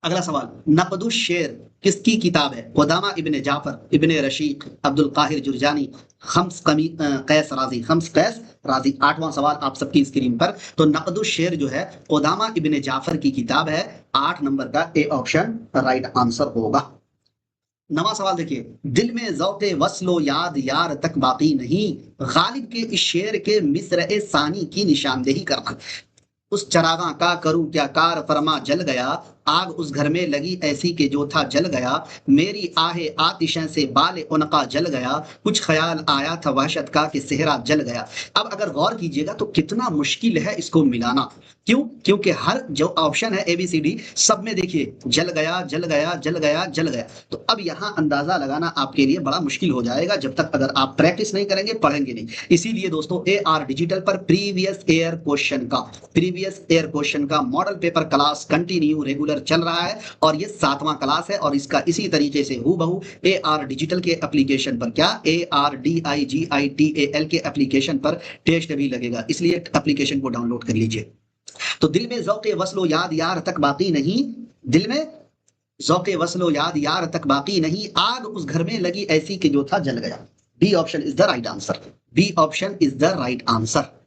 अगला सवाल, नकदुश शेर किसकी किताब है? कुदामा इब्ने जाफर, इब्ने रशीक, अब्दुल काहिर जुरजानी, कैस राजी, खम्स कैस राजी। आठवां सवाल आप सबकी स्क्रीन पर। तो नकदुश शेर जो है कुदामा इब्ने जाफर की किताब है। 8 नंबर का ए ऑप्शन राइट आंसर होगा। नवा सवाल देखिए, दिल में ज़ौक़े वस्लो याद यार तक बाकी नहीं, गालिब के इस शेर के मिस्र ए सानी की निशानदेही करना। उस चरागां का करूं क्या कार फरमा जल गया, आग उस घर में लगी ऐसी के जो था जल गया, मेरी आहे आतिशें से बाले उनका जल गया, कुछ ख्याल आया था वहशत का कि सेहरा जल गया। अब अगर गौर कीजिएगा तो कितना मुश्किल है इसको मिलाना। क्यों? क्योंकि हर जो ऑप्शन है ABCD सब में देखिए जल गया जल गया जल गया जल गया। तो अब यहाँ अंदाजा लगाना आपके लिए बड़ा मुश्किल हो जाएगा जब तक अगर आप प्रैक्टिस नहीं करेंगे, पढ़ेंगे नहीं। इसीलिए दोस्तों AR डिजिटल पर प्रीवियस ईयर क्वेश्चन का model paper class continue regular चल रहा है और ये 7वां क्लास है और इसका इसी तरीके से हूबहू AR डिजिटल के एप्लीकेशन पर, क्या ARDIGITAL के एप्लीकेशन पर टेस्ट भी लगेगा, इसलिए एप्लीकेशन को डाउनलोड कर लीजिए। तो दिल में ज़ौक़े वस्लो याद यार तक बाकी नहीं, दिल में ज़ौक़े वस्लो याद यार तक बाकी नहीं, आग उस घर में लगी ऐसी कि जो था जल गया। B option is the right answer. B option is the right answer.